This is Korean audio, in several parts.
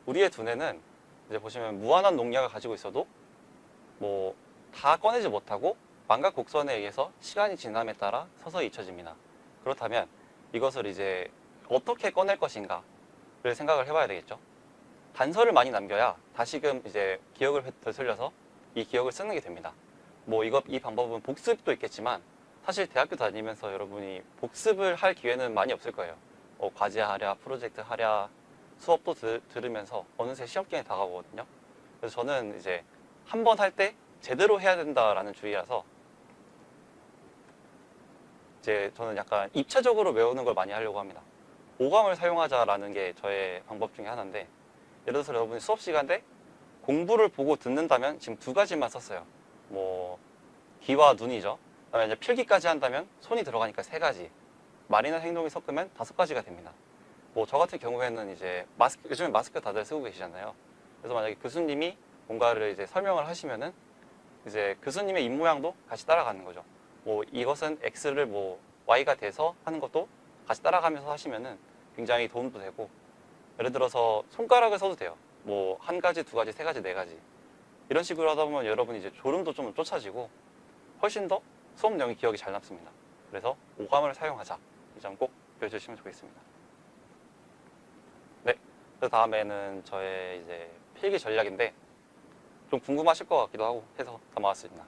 우리의 두뇌는 이제 보시면 무한한 농약을 가지고 있어도 뭐 다 꺼내지 못하고 망각 곡선에 의해서 시간이 지남에 따라 서서히 잊혀집니다. 그렇다면 이것을 이제 어떻게 꺼낼 것인가를 생각을 해봐야 되겠죠. 단서를 많이 남겨야 다시금 이제 기억을 되살려서 이 기억을 쓰는 게 됩니다. 뭐 이 방법은 복습도 있겠지만 사실 대학교 다니면서 여러분이 복습을 할 기회는 많이 없을 거예요. 과제하랴, 프로젝트 하랴, 수업도 들으면서 어느새 시험 기간이 다가오거든요. 그래서 저는 이제 한 번 할 때 제대로 해야 된다라는 주의라서 이제 저는 약간 입체적으로 외우는 걸 많이 하려고 합니다. 오감을 사용하자라는 게 저의 방법 중에 하나인데, 예를 들어서 여러분이 수업 시간에 공부를 보고 듣는다면 지금 두 가지만 썼어요. 뭐 귀와 눈이죠. 그다음에 이제 필기까지 한다면 손이 들어가니까 세 가지. 말이나 행동이 섞으면 다섯 가지가 됩니다. 뭐 저 같은 경우에는 이제 요즘에 마스크 다들 쓰고 계시잖아요. 그래서 만약에 교수님이 뭔가를 이제 설명을 하시면은 이제 교수님의 입모양도 같이 따라가는 거죠. 뭐 이것은 X를 뭐 Y가 돼서 하는 것도 같이 따라가면서 하시면은 굉장히 도움도 되고, 예를 들어서 손가락을 써도 돼요. 뭐 한 가지, 두 가지, 세 가지, 네 가지. 이런 식으로 하다 보면 여러분이 이제 졸음도 좀 쫓아지고 훨씬 더 수업 내용이 기억이 잘 남습니다. 그래서 오감을 사용하자. 이 점 꼭 배워주시면 좋겠습니다. 네. 그 다음에는 저의 이제 필기 전략인데 좀 궁금하실 것 같기도 하고 해서 담아왔습니다.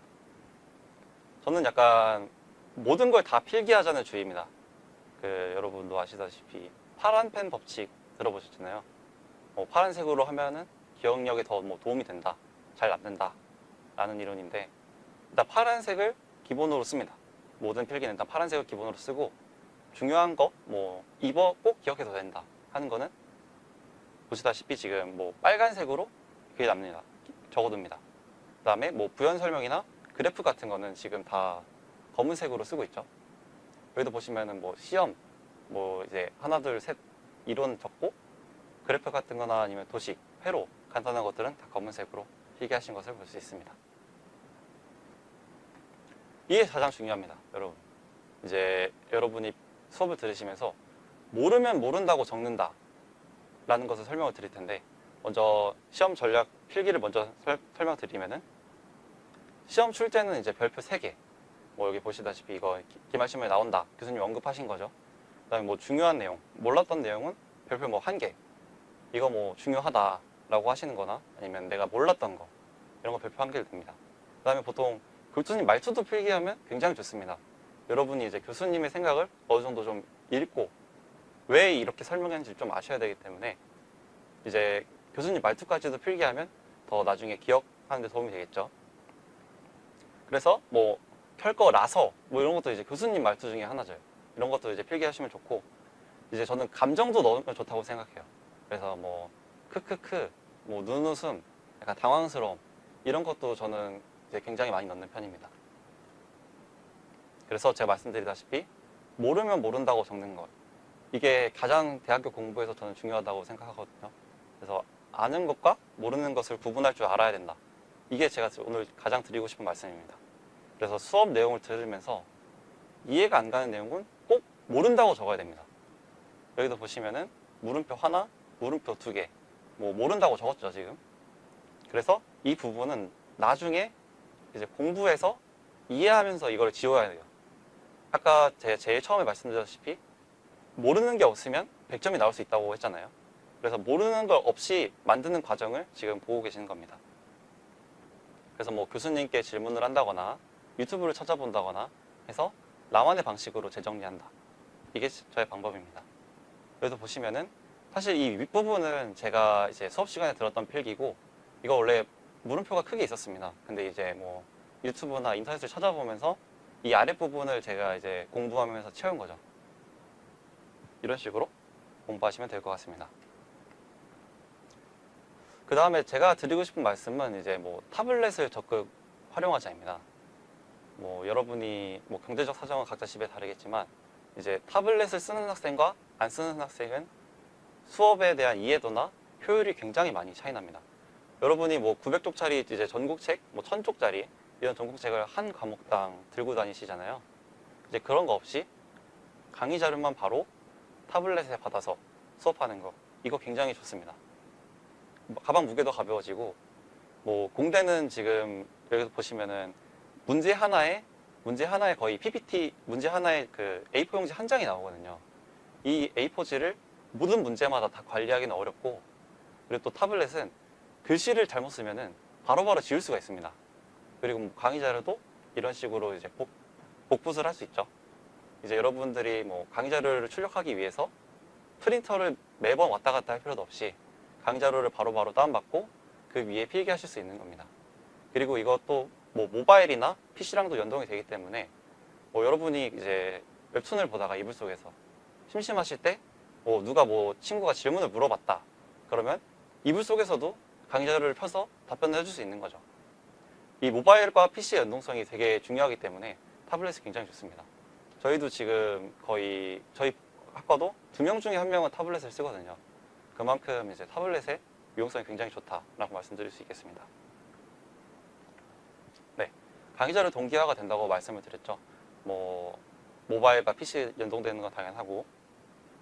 저는 약간 모든 걸 다 필기하자는 주의입니다. 여러분도 아시다시피 파란 펜 법칙 들어보셨잖아요. 파란색으로 하면은 기억력에 더 도움이 된다, 잘 남는다 라는 이론인데, 일단 파란색을 기본으로 씁니다. 모든 필기는 일단 파란색을 기본으로 쓰고, 중요한 거 이거 꼭 기억해도 된다 하는 거는 보시다시피 지금 빨간색으로 그게 남습니다. 적어둡니다. 그 다음에 부연 설명이나 그래프 같은 거는 지금 다 검은색으로 쓰고 있죠. 여기도 보시면은 시험 이제 하나 둘 셋 이론 적고, 그래프 같은 거나 아니면 도식, 회로 간단한 것들은 다 검은색으로 필기하신 것을 볼 수 있습니다. 이게 가장 중요합니다, 여러분. 이제 여러분이 수업을 들으시면서 모르면 모른다고 적는다 라는 것을 설명을 드릴 텐데, 먼저 시험 전략 필기를 먼저 설명드리면은, 시험 출제는 이제 별표 3개, 여기 보시다시피 이거 기말시험에 나온다, 교수님 언급하신 거죠. 그 다음에 중요한 내용, 몰랐던 내용은 별표 1개, 이거 중요하다 라고 하시는 거나 아니면 내가 몰랐던 거, 이런 거 별표 1개를 듭니다. 그 다음에 보통 교수님 말투도 필기하면 굉장히 좋습니다. 여러분이 이제 교수님의 생각을 어느 정도 좀 읽고 왜 이렇게 설명했는지 좀 아셔야 되기 때문에 이제 교수님 말투까지도 필기하면 더 나중에 기억하는 데 도움이 되겠죠. 그래서 켤 거라서 이런 것도 이제 교수님 말투 중에 하나죠. 이런 것도 이제 필기하시면 좋고, 이제 저는 감정도 넣으면 좋다고 생각해요. 그래서 크크크, 눈웃음, 약간 당황스러움, 이런 것도 저는 이제 굉장히 많이 넣는 편입니다. 그래서 제가 말씀드리다시피 모르면 모른다고 적는 것, 이게 가장 대학교 공부에서 저는 중요하다고 생각하거든요. 그래서 아는 것과 모르는 것을 구분할 줄 알아야 된다. 이게 제가 오늘 가장 드리고 싶은 말씀입니다. 그래서 수업 내용을 들으면서 이해가 안 가는 내용은 꼭 모른다고 적어야 됩니다. 여기도 보시면은 물음표 하나, 물음표 2개, 모른다고 적었죠, 지금. 그래서 이 부분은 나중에 이제 공부해서 이해하면서 이걸 지워야 돼요. 아까 제가 제일 처음에 말씀드렸다시피 모르는 게 없으면 100점이 나올 수 있다고 했잖아요. 그래서 모르는 걸 없이 만드는 과정을 지금 보고 계시는 겁니다. 그래서 교수님께 질문을 한다거나 유튜브를 찾아본다거나 해서 나만의 방식으로 재정리한다. 이게 저의 방법입니다. 여기서 보시면은 사실 이 윗부분은 제가 이제 수업 시간에 들었던 필기고, 이거 원래 물음표가 크게 있었습니다. 근데 이제 유튜브나 인터넷을 찾아보면서 이 아랫부분을 제가 이제 공부하면서 채운 거죠. 이런 식으로 공부하시면 될 것 같습니다. 그 다음에 제가 드리고 싶은 말씀은 이제 타블렛을 적극 활용하자입니다. 여러분이 경제적 사정은 각자 집에 다르겠지만 이제 타블렛을 쓰는 학생과 안 쓰는 학생은 수업에 대한 이해도나 효율이 굉장히 많이 차이 납니다. 여러분이 900쪽짜리 이제 전국책, 1000쪽짜리 이런 전국책을 한 과목당 들고 다니시잖아요. 이제 그런 거 없이 강의 자료만 바로 타블렛에 받아서 수업하는 거, 이거 굉장히 좋습니다. 가방 무게도 가벼워지고, 뭐 공대는 지금 여기서 보시면은 문제 하나에 거의 PPT 문제 하나에 그 A4 용지 한 장이 나오거든요. 이 A4지를 모든 문제마다 다 관리하기는 어렵고, 그리고 또 타블렛은 글씨를 잘못 쓰면은 바로바로 지울 수가 있습니다. 그리고 뭐 강의 자료도 이런 식으로 이제 복붙을 할 수 있죠. 이제 여러분들이 뭐 강의 자료를 출력하기 위해서 프린터를 매번 왔다 갔다 할 필요도 없이 강의 자료를 바로바로 다운받고 그 위에 필기하실 수 있는 겁니다. 그리고 이것도 뭐 모바일이나 PC랑도 연동이 되기 때문에 뭐 여러분이 이제 웹툰을 보다가 이불 속에서 심심하실 때 누가 뭐 친구가 질문을 물어봤다 그러면 이불 속에서도 강의 자료를 펴서 답변을 해줄 수 있는 거죠. 이 모바일과 PC의 연동성이 되게 중요하기 때문에 타블렛이 굉장히 좋습니다. 저희도 지금 거의 저희 학과도 2명 중에 1명은 타블렛을 쓰거든요. 그만큼 이제 타블렛의 유용성이 굉장히 좋다라고 말씀드릴 수 있겠습니다. 네, 강의 자료 동기화가 된다고 말씀을 드렸죠. 뭐 모바일과 PC 연동되는 건 당연하고,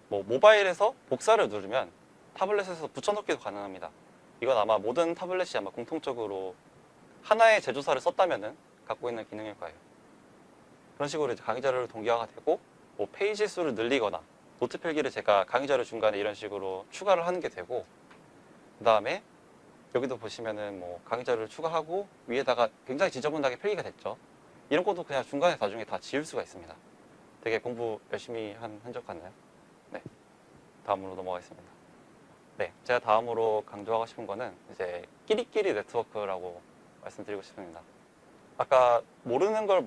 뭐 모바일에서 복사를 누르면 타블렛에서 붙여넣기도 가능합니다. 이건 아마 모든 타블렛이 아마 공통적으로 하나의 제조사를 썼다면은 갖고 있는 기능일 거예요. 그런 식으로 이제 강의 자료를 동기화가 되고, 뭐 페이지 수를 늘리거나 노트 필기를 제가 강의 자료 중간에 이런 식으로 추가를 하는 게 되고, 그 다음에 여기도 보시면은 뭐 강의 자료를 추가하고 위에다가 굉장히 지저분하게 필기가 됐죠. 이런 것도 그냥 중간에 나중에 다 지울 수가 있습니다. 되게 공부 열심히 한 흔적 같나요? 네, 다음으로 넘어가겠습니다. 네, 제가 다음으로 강조하고 싶은 거는 이제 끼리끼리 네트워크라고 말씀드리고 싶습니다. 아까 모르는 걸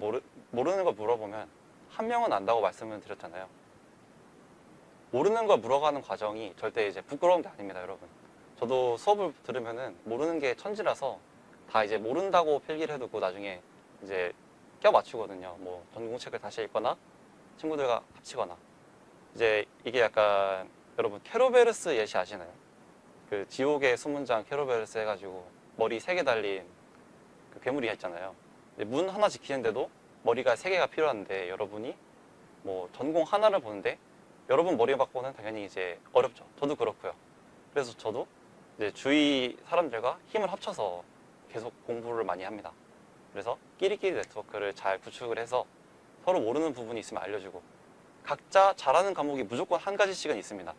물어보면 한 명은 안다고 말씀을 드렸잖아요. 모르는 걸 물어가는 과정이 절대 이제 부끄러운 게 아닙니다, 여러분. 저도 수업을 들으면은 모르는 게 천지라서 다 이제 모른다고 필기를 해두고 나중에 이제 껴 맞추거든요. 뭐 전공책을 다시 읽거나 친구들과 합치거나. 이제 이게 약간 여러분 캐로베르스 예시 아시나요? 그 지옥의 수문장 캐로베르스 해가지고 머리 3개 달린 그 괴물이 있잖아요. 문 하나 지키는데도 머리가 3개가 필요한데, 여러분이 뭐 전공 하나를 보는데 여러분 머리 바꾸는 당연히 이제 어렵죠. 저도 그렇고요. 그래서 저도 이제 주위 사람들과 힘을 합쳐서 계속 공부를 많이 합니다. 그래서 끼리끼리 네트워크를 잘 구축을 해서 서로 모르는 부분이 있으면 알려주고, 각자 잘하는 과목이 무조건 한 가지씩은 있습니다.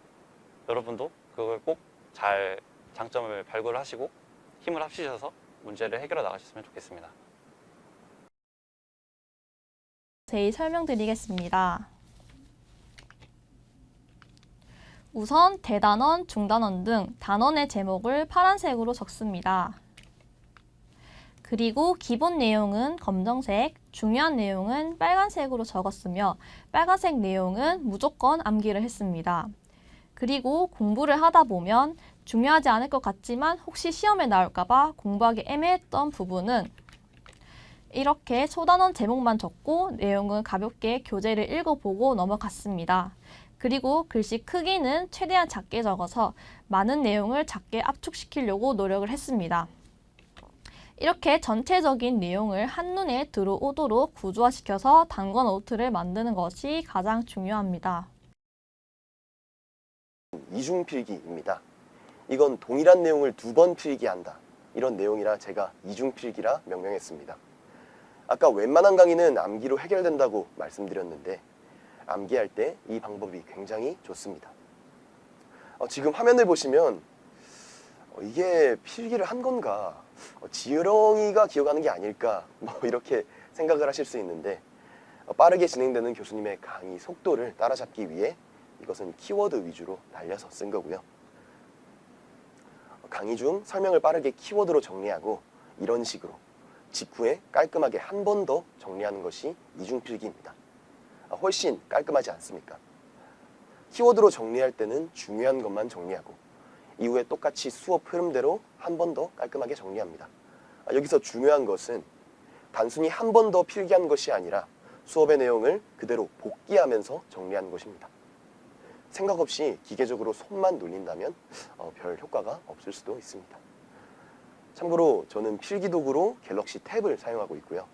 여러분도 그걸 꼭 잘 장점을 발굴을 하시고 힘을 합치셔서 문제를 해결해 나가셨으면 좋겠습니다. 자세히 설명드리겠습니다. 우선 대단원, 중단원 등 단원의 제목을 파란색으로 적습니다. 그리고 기본 내용은 검정색, 중요한 내용은 빨간색으로 적었으며 빨간색 내용은 무조건 암기를 했습니다. 그리고 공부를 하다 보면 중요하지 않을 것 같지만 혹시 시험에 나올까봐 공부하기 애매했던 부분은 이렇게 소단원 제목만 적고 내용은 가볍게 교재를 읽어보고 넘어갔습니다. 그리고 글씨 크기는 최대한 작게 적어서 많은 내용을 작게 압축시키려고 노력을 했습니다. 이렇게 전체적인 내용을 한눈에 들어오도록 구조화시켜서 단권 노트를 만드는 것이 가장 중요합니다. 이중필기입니다. 이건 동일한 내용을 2번 필기한다, 이런 내용이라 제가 이중필기라 명명했습니다. 아까 웬만한 강의는 암기로 해결된다고 말씀드렸는데 암기할 때 이 방법이 굉장히 좋습니다. 지금 화면을 보시면 이게 필기를 한 건가, 지렁이가 기억하는 게 아닐까, 뭐 이렇게 생각을 하실 수 있는데, 빠르게 진행되는 교수님의 강의 속도를 따라잡기 위해 이것은 키워드 위주로 날려서 쓴 거고요. 강의 중 설명을 빠르게 키워드로 정리하고 이런 식으로 직후에 깔끔하게 한 번 더 정리하는 것이 이중필기입니다. 훨씬 깔끔하지 않습니까? 키워드로 정리할 때는 중요한 것만 정리하고 이후에 똑같이 수업 흐름대로 한 번 더 깔끔하게 정리합니다. 여기서 중요한 것은 단순히 한 번 더 필기한 것이 아니라 수업의 내용을 그대로 복기하면서 정리하는 것입니다. 생각 없이 기계적으로 손만 눌린다면 별 효과가 없을 수도 있습니다. 참고로 저는 필기도구로 갤럭시 탭을 사용하고 있고요.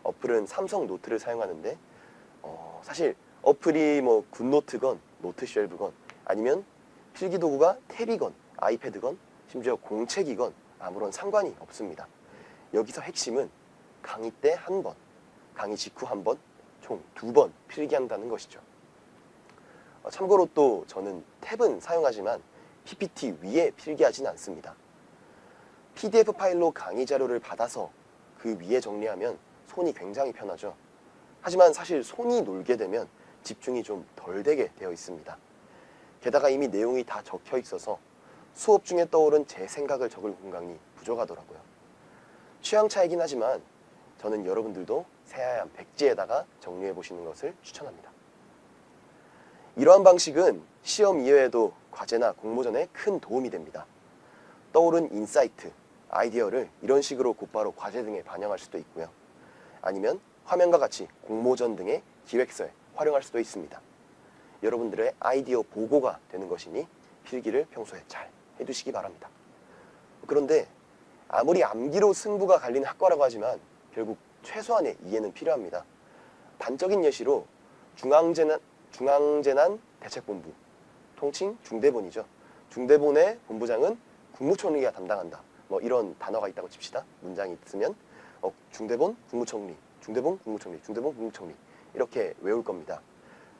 어플은 삼성 노트를 사용하는데 사실 어플이 뭐 굿노트건 노트쉘브건 아니면 필기도구가 탭이건 아이패드건 심지어 공책이건 아무런 상관이 없습니다. 여기서 핵심은 강의 때 한 번, 강의 직후 한 번, 총 2번 필기한다는 것이죠. 참고로 또 저는 탭은 사용하지만 PPT 위에 필기하진 않습니다. PDF 파일로 강의 자료를 받아서 그 위에 정리하면 손이 굉장히 편하죠. 하지만 사실 손이 놀게 되면 집중이 좀 덜 되게 되어 있습니다. 게다가 이미 내용이 다 적혀 있어서 수업 중에 떠오른 제 생각을 적을 공간이 부족하더라고요. 취향 차이긴 하지만 저는 여러분들도 새하얀 백지에다가 정리해 보시는 것을 추천합니다. 이러한 방식은 시험 이외에도 과제나 공모전에 큰 도움이 됩니다. 떠오른 인사이트, 아이디어를 이런 식으로 곧바로 과제 등에 반영할 수도 있고요. 아니면 화면과 같이 공모전 등의 기획서에 활용할 수도 있습니다. 여러분들의 아이디어 보고가 되는 것이니 필기를 평소에 잘 해두시기 바랍니다. 그런데 아무리 암기로 승부가 갈리는 학과라고 하지만 결국 최소한의 이해는 필요합니다. 단적인 예시로 중앙재난 대책본부, 통칭 중대본이죠. 중대본의 본부장은 국무총리가 담당한다. 뭐 이런 단어가 있다고 칩시다. 문장이 있으면 중대본 국무총리, 중대본 국무총리, 중대본 국무총리 이렇게 외울 겁니다.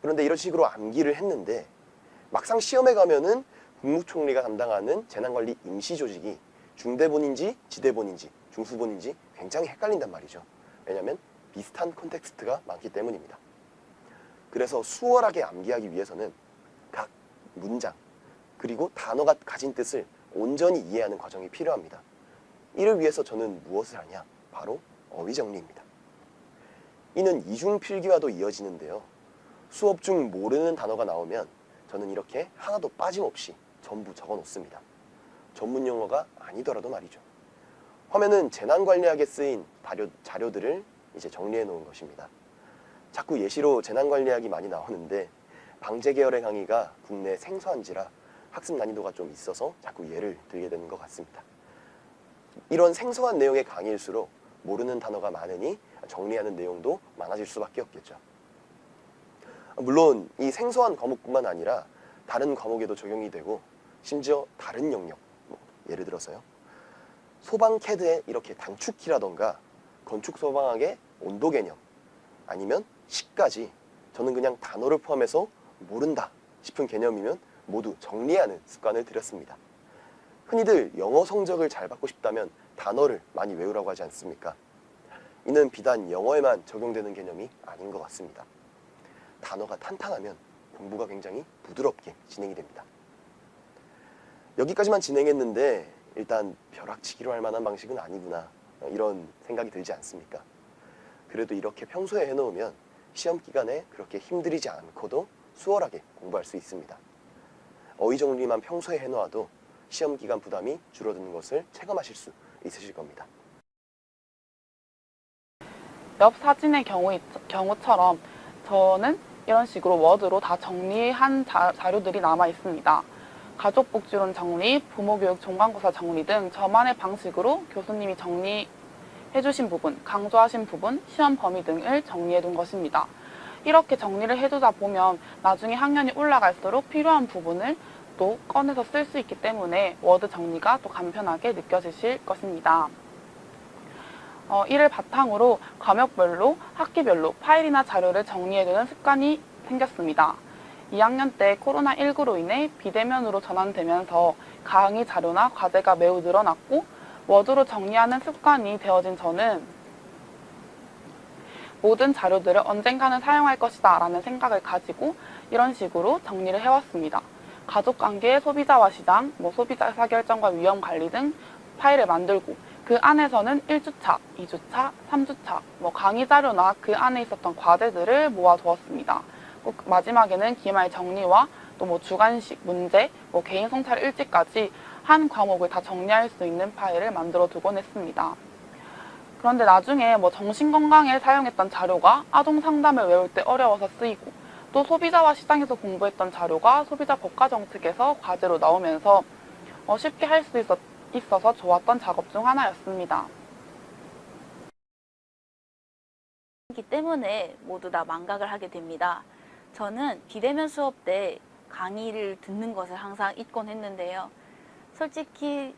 그런데 이런 식으로 암기를 했는데 막상 시험에 가면은 국무총리가 담당하는 재난관리 임시조직이 중대본인지 지대본인지 중수본인지 굉장히 헷갈린단 말이죠. 왜냐하면 비슷한 콘텍스트가 많기 때문입니다. 그래서 수월하게 암기하기 위해서는 각 문장 그리고 단어가 가진 뜻을 온전히 이해하는 과정이 필요합니다. 이를 위해서 저는 무엇을 하냐? 바로 어휘정리입니다. 이는 이중필기와도 이어지는데요. 수업 중 모르는 단어가 나오면 저는 이렇게 하나도 빠짐없이 전부 적어 놓습니다. 전문 용어가 아니더라도 말이죠. 화면은 재난관리학에 쓰인 자료들을 이제 정리해 놓은 것입니다. 자꾸 예시로 재난관리학이 많이 나오는데 방재 계열의 강의가 국내 생소한지라 학습 난이도가 좀 있어서 자꾸 예를 들게 되는 것 같습니다. 이런 생소한 내용의 강의일수록 모르는 단어가 많으니 정리하는 내용도 많아질 수밖에 없겠죠. 물론 이 생소한 과목뿐만 아니라 다른 과목에도 적용이 되고 심지어 다른 영역, 예를 들어서요. 소방 캐드의 이렇게 단축키라던가 건축 소방학의 온도 개념 아니면 시까지 저는 그냥 단어를 포함해서 모른다 싶은 개념이면 모두 정리하는 습관을 들였습니다. 흔히들 영어 성적을 잘 받고 싶다면 단어를 많이 외우라고 하지 않습니까? 이는 비단 영어에만 적용되는 개념이 아닌 것 같습니다. 단어가 탄탄하면 공부가 굉장히 부드럽게 진행이 됩니다. 여기까지만 진행했는데 일단 벼락치기로 할 만한 방식은 아니구나 이런 생각이 들지 않습니까? 그래도 이렇게 평소에 해놓으면 시험 기간에 그렇게 힘들이지 않고도 수월하게 공부할 수 있습니다. 어휘 정리만 평소에 해놓아도 시험 기간 부담이 줄어드는 것을 체감하실 수 있으실 겁니다. 옆 사진의 경우처럼 저는 이런 식으로 워드로 다 정리한 자료들이 남아 있습니다. 가족복지론 정리, 부모교육 종강고사 정리 등 저만의 방식으로 교수님이 정리해주신 부분, 강조하신 부분, 시험 범위 등을 정리해둔 것입니다. 이렇게 정리를 해두다 보면 나중에 학년이 올라갈수록 필요한 부분을 또 꺼내서 쓸 수 있기 때문에 워드 정리가 또 간편하게 느껴지실 것입니다. 이를 바탕으로 과목별로, 학기별로 파일이나 자료를 정리해두는 습관이 생겼습니다. 2학년 때 코로나19로 인해 비대면으로 전환되면서 강의 자료나 과제가 매우 늘어났고 워드로 정리하는 습관이 되어진 저는 모든 자료들을 언젠가는 사용할 것이다 라는 생각을 가지고 이런 식으로 정리를 해왔습니다. 가족관계, 소비자와 시장, 소비자 의사결정과 위험관리 등 파일을 만들고 그 안에서는 1주차, 2주차, 3주차, 강의 자료나 그 안에 있었던 과제들을 모아두었습니다. 꼭 마지막에는 기말 정리와 또 주관식, 문제, 개인 성찰 일지까지 한 과목을 다 정리할 수 있는 파일을 만들어 두곤 했습니다. 그런데 나중에 정신건강에 사용했던 자료가 아동 상담을 외울 때 어려워서 쓰이고 또 소비자와 시장에서 공부했던 자료가 소비자 법과정책에서 과제로 나오면서 쉽게 할 수 있어서 좋았던 작업 중 하나였습니다. 이기 때문에 모두 다 망각을 하게 됩니다. 저는 비대면 수업 때 강의를 듣는 것을 항상 잊곤 했는데요. 솔직히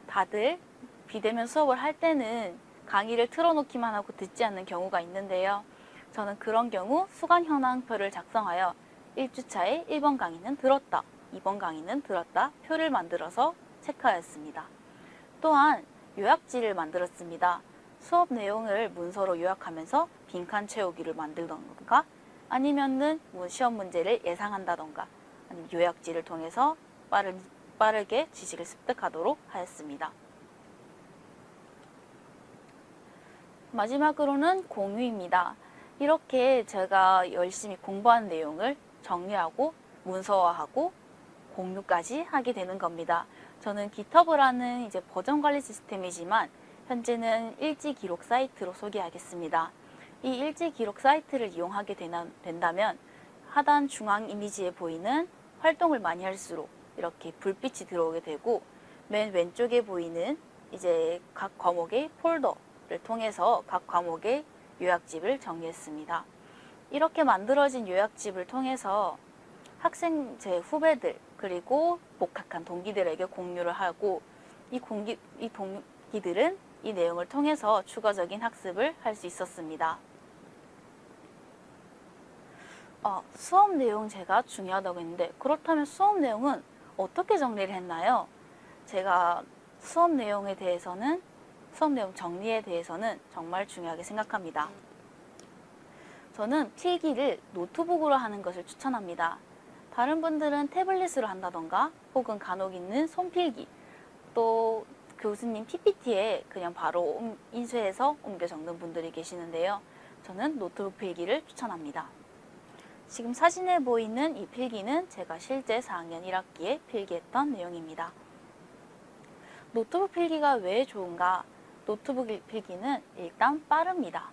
다들 비대면 수업을 할 때는 강의를 틀어놓기만 하고 듣지 않는 경우가 있는데요. 저는 그런 경우 수강 현황표를 작성하여 1주차에 1번 강의는 들었다, 2번 강의는 들었다 표를 만들어서 체크하였습니다. 또한 요약지를 만들었습니다. 수업 내용을 문서로 요약하면서 빈칸 채우기를 만들던가 아니면은 시험 문제를 예상한다던가 아니면 요약지를 통해서 빠르게 지식을 습득하도록 하였습니다. 마지막으로는 공유입니다. 이렇게 제가 열심히 공부한 내용을 정리하고 문서화하고 공유까지 하게 되는 겁니다. 저는 GitHub라는 이제 버전 관리 시스템이지만 현재는 일지 기록 사이트로 소개하겠습니다. 이 일지 기록 사이트를 이용하게 된다면 하단 중앙 이미지에 보이는 활동을 많이 할수록 이렇게 불빛이 들어오게 되고 맨 왼쪽에 보이는 이제 각 과목의 폴더를 통해서 각 과목의 요약집을 정리했습니다. 이렇게 만들어진 요약집을 통해서 학생 제 후배들 그리고 복학한 동기들에게 공유를 하고 이 동기들은 이 내용을 통해서 추가적인 학습을 할 수 있었습니다. 수업 내용 제가 중요하다고 했는데 그렇다면 수업 내용은 어떻게 정리를 했나요? 제가 수업 내용 정리에 대해서는 정말 중요하게 생각합니다. 저는 필기를 노트북으로 하는 것을 추천합니다. 다른 분들은 태블릿으로 한다던가 혹은 간혹 있는 손필기 또 교수님 PPT에 그냥 바로 인쇄해서 옮겨 적는 분들이 계시는데요. 저는 노트북 필기를 추천합니다. 지금 사진에 보이는 이 필기는 제가 실제 4학년 1학기에 필기했던 내용입니다. 노트북 필기가 왜 좋은가? 노트북 필기는 일단 빠릅니다.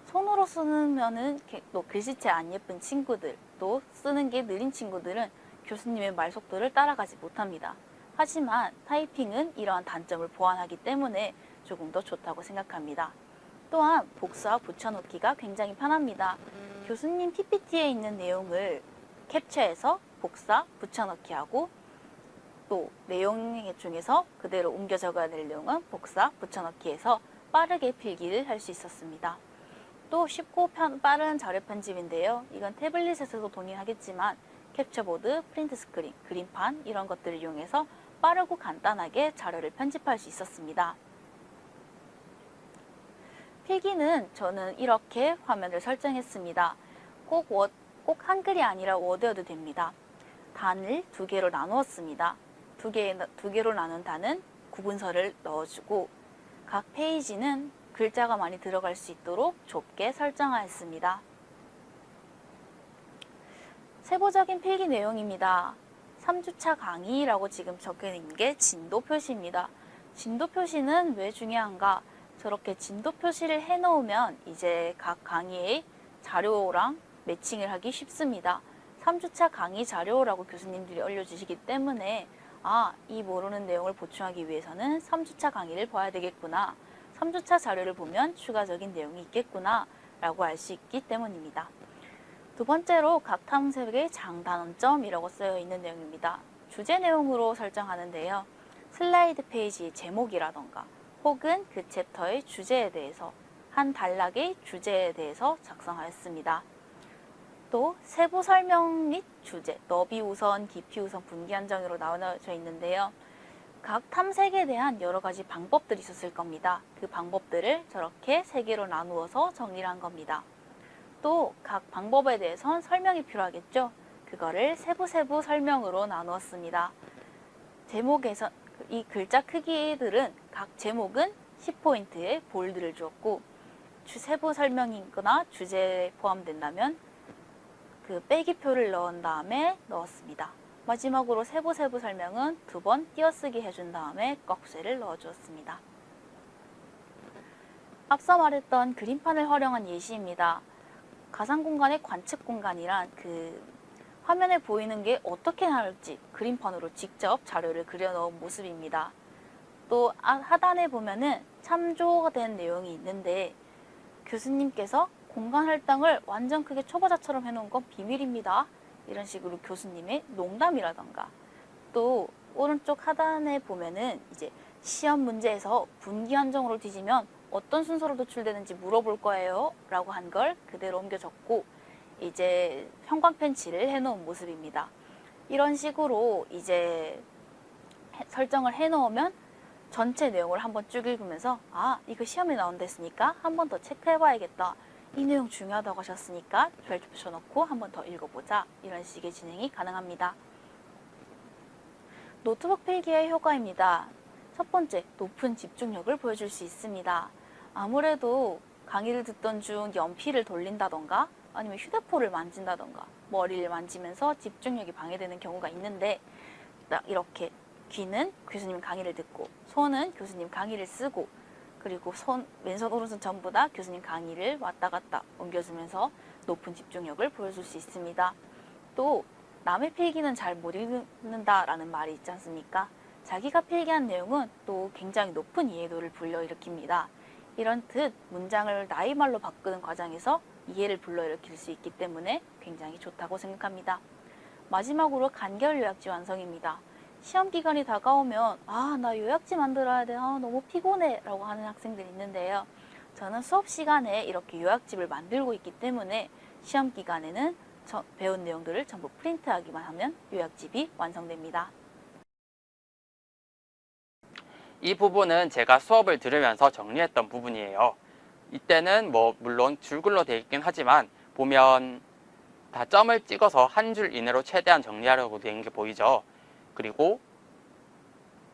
손으로 쓰면은 또 글씨체 안 예쁜 친구들, 또 쓰는 게 느린 친구들은 교수님의 말 속도를 따라가지 못합니다. 하지만 타이핑은 이러한 단점을 보완하기 때문에 조금 더 좋다고 생각합니다. 또한 복사 붙여넣기가 굉장히 편합니다. 교수님 PPT에 있는 내용을 캡처해서 복사 붙여넣기 하고 또 내용 중에서 그대로 옮겨 적어야 될 내용은 복사 붙여넣기 해서 빠르게 필기를 할 수 있었습니다. 또 쉽고 빠른 자료 편집인데요. 이건 태블릿에서도 동일하겠지만 캡처보드, 프린트 스크린, 그림판 이런 것들을 이용해서 빠르고 간단하게 자료를 편집할 수 있었습니다. 필기는 저는 이렇게 화면을 설정했습니다. 꼭 한글이 아니라 워드여도 됩니다. 단을 2개로 나누었습니다. 두 개로 나눈 단은 구분서를 넣어주고 각 페이지는 글자가 많이 들어갈 수 있도록 좁게 설정하였습니다. 세부적인 필기 내용입니다. 3주차 강의라고 지금 적혀있는 게 진도 표시입니다. 진도 표시는 왜 중요한가? 저렇게 진도 표시를 해놓으면 이제 각 강의의 자료랑 매칭을 하기 쉽습니다. 3주차 강의 자료라고 교수님들이 알려주시기 때문에 이 모르는 내용을 보충하기 위해서는 3주차 강의를 봐야 되겠구나. 3주차 자료를 보면 추가적인 내용이 있겠구나 라고 알 수 있기 때문입니다. 두 번째로 각 탐색의 장단점이라고 쓰여 있는 내용입니다. 주제 내용으로 설정하는데요. 슬라이드 페이지 제목이라던가 혹은 그 챕터의 주제에 대해서 한 단락의 주제에 대해서 작성하였습니다. 또 세부 설명 및 주제, 너비 우선, 깊이 우선, 분기 한정으로 나눠져 있는데요. 각 탐색에 대한 여러 가지 방법들이 있었을 겁니다. 그 방법들을 저렇게 3개로 나누어서 정리를 한 겁니다. 또 각 방법에 대해선 설명이 필요하겠죠. 그거를 세부 설명으로 나누었습니다. 제목에서 이 글자 크기들은 각 제목은 10포인트의 볼드를 주었고 세부 설명이거나 주제에 포함된다면 그 빼기표를 넣은 다음에 넣었습니다. 마지막으로 세부 설명은 2번 띄어쓰기 해준 다음에 꺽쇠를 넣어주었습니다. 앞서 말했던 그림판을 활용한 예시입니다. 가상공간의 관측 공간이란 그 화면에 보이는 게 어떻게 나올지 그림판으로 직접 자료를 그려놓은 모습입니다. 또 하단에 보면은 참조된 내용이 있는데 교수님께서 공간 할당을 완전 크게 초보자처럼 해놓은 건 비밀입니다. 이런 식으로 교수님의 농담이라던가 또 오른쪽 하단에 보면은 이제 시험 문제에서 분기 한정으로 뒤지면 어떤 순서로 도출되는지 물어볼 거예요 라고 한 걸 그대로 옮겨 적고 이제 형광펜 칠을 해놓은 모습입니다. 이런 식으로 이제 설정을 해놓으면 전체 내용을 한번 쭉 읽으면서 아 이거 시험에 나온다 했으니까 한 번 더 체크해봐야겠다. 이 내용 중요하다고 하셨으니까 별 붙여놓고 한 번 더 읽어보자. 이런 식의 진행이 가능합니다. 노트북 필기의 효과입니다. 첫 번째, 높은 집중력을 보여줄 수 있습니다. 아무래도 강의를 듣던 중 연필을 돌린다던가 아니면 휴대폰을 만진다던가 머리를 만지면서 집중력이 방해되는 경우가 있는데 딱 이렇게 귀는 교수님 강의를 듣고 손은 교수님 강의를 쓰고 그리고 왼손 오른손 전부 다 교수님 강의를 왔다 갔다 옮겨주면서 높은 집중력을 보여줄 수 있습니다. 또 남의 필기는 잘 못 읽는다라는 말이 있지 않습니까? 자기가 필기한 내용은 또 굉장히 높은 이해도를 불러일으킵니다. 이런 뜻 문장을 나이말로 바꾸는 과정에서 이해를 불러일으킬 수 있기 때문에 굉장히 좋다고 생각합니다. 마지막으로 간결 요약지 완성입니다. 시험 기간이 다가오면 아, 나 요약지 만들어야 돼. 아, 너무 피곤해 라고 하는 학생들이 있는데요. 저는 수업 시간에 이렇게 요약집을 만들고 있기 때문에 시험 기간에는 배운 내용들을 전부 프린트하기만 하면 요약집이 완성됩니다. 이 부분은 제가 수업을 들으면서 정리했던 부분이에요. 이때는 물론 줄글로 되어 있긴 하지만 보면 다 점을 찍어서 한 줄 이내로 최대한 정리하려고 되어 게 보이죠. 그리고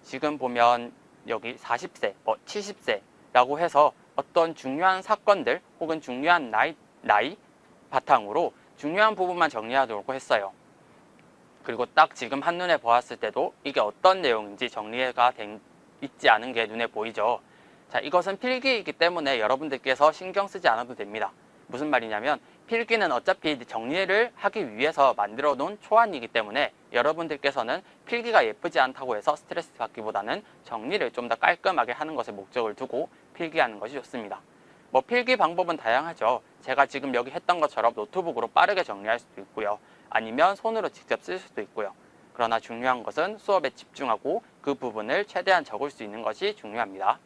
지금 보면 여기 40세, 70세라고 해서 어떤 중요한 사건들 혹은 중요한 나이 바탕으로 중요한 부분만 정리하도록 했어요. 그리고 딱 지금 한눈에 보았을 때도 이게 어떤 내용인지 정리가 있지 않은 게 눈에 보이죠. 자, 이것은 필기이기 때문에 여러분들께서 신경 쓰지 않아도 됩니다. 무슨 말이냐면 필기는 어차피 정리를 하기 위해서 만들어 놓은 초안이기 때문에 여러분들께서는 필기가 예쁘지 않다고 해서 스트레스 받기보다는 정리를 좀 더 깔끔하게 하는 것에 목적을 두고 필기하는 것이 좋습니다. 필기 방법은 다양하죠. 제가 지금 여기 했던 것처럼 노트북으로 빠르게 정리할 수도 있고요. 아니면 손으로 직접 쓸 수도 있고요. 그러나 중요한 것은 수업에 집중하고 그 부분을 최대한 적을 수 있는 것이 중요합니다.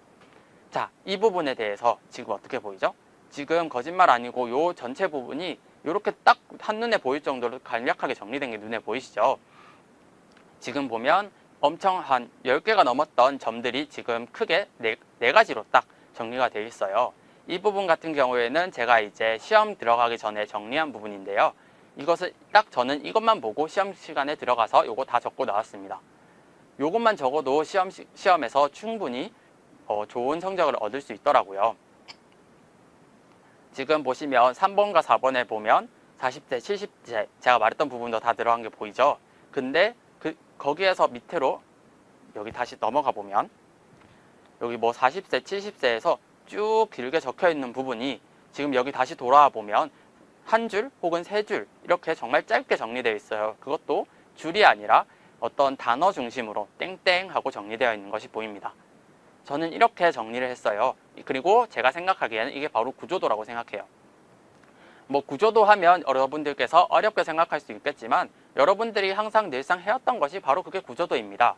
자, 이 부분에 대해서 지금 어떻게 보이죠? 지금 거짓말 아니고 요 전체 부분이 이렇게 딱 한눈에 보일 정도로 간략하게 정리된 게 눈에 보이시죠? 지금 보면 엄청 한 10개가 넘었던 점들이 지금 크게 네 가지로 딱 정리가 되어 있어요. 이 부분 같은 경우에는 제가 이제 시험 들어가기 전에 정리한 부분인데요. 이것을 딱 저는 이것만 보고 시험 시간에 들어가서 요거 다 적고 나왔습니다. 요것만 적어도 시험에서 충분히 좋은 성적을 얻을 수 있더라고요. 지금 보시면 3번과 4번에 보면 40세, 70세 제가 말했던 부분도 다 들어간 게 보이죠? 근데 거기에서 밑으로 여기 다시 넘어가 보면 여기 40세, 70세에서 쭉 길게 적혀 있는 부분이 지금 여기 다시 돌아와 보면 한 줄 혹은 세 줄 이렇게 정말 짧게 정리되어 있어요. 그것도 줄이 아니라 어떤 단어 중심으로 땡땡 하고 정리되어 있는 것이 보입니다. 저는 이렇게 정리를 했어요. 그리고 제가 생각하기에는 이게 바로 구조도라고 생각해요. 구조도 하면 여러분들께서 어렵게 생각할 수 있겠지만 여러분들이 항상 늘상 해왔던 것이 바로 그게 구조도입니다.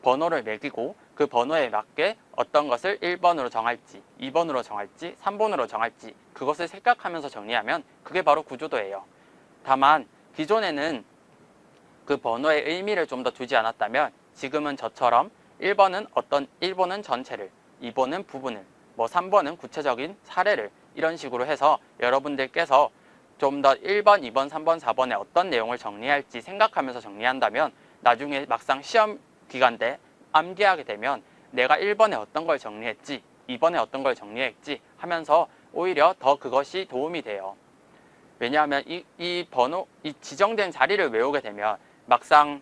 번호를 매기고 그 번호에 맞게 어떤 것을 1번으로 정할지, 2번으로 정할지, 3번으로 정할지 그것을 생각하면서 정리하면 그게 바로 구조도예요. 다만 기존에는 그 번호의 의미를 좀 더 두지 않았다면 지금은 저처럼 1번은 전체를, 2번은 부분을, 3번은 구체적인 사례를 이런 식으로 해서 여러분들께서 좀 더 1번, 2번, 3번, 4번에 어떤 내용을 정리할지 생각하면서 정리한다면 나중에 막상 시험 기간 때 암기하게 되면 내가 1번에 어떤 걸 정리했지, 2번에 어떤 걸 정리했지 하면서 오히려 더 그것이 도움이 돼요. 왜냐하면 이 지정된 자리를 외우게 되면 막상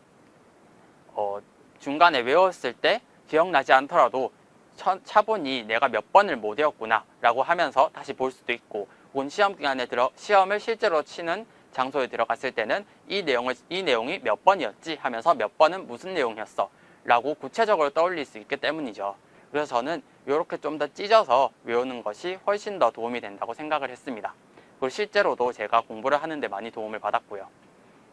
중간에 외웠을 때 기억나지 않더라도 차분히 내가 몇 번을 못 외웠구나 라고 하면서 다시 볼 수도 있고 혹은 시험 기간에 시험을 실제로 치는 장소에 들어갔을 때는 이 내용이 몇 번이었지 하면서 몇 번은 무슨 내용이었어 라고 구체적으로 떠올릴 수 있기 때문이죠. 그래서 저는 이렇게 좀 더 찢어서 외우는 것이 훨씬 더 도움이 된다고 생각을 했습니다. 그리고 실제로도 제가 공부를 하는데 많이 도움을 받았고요.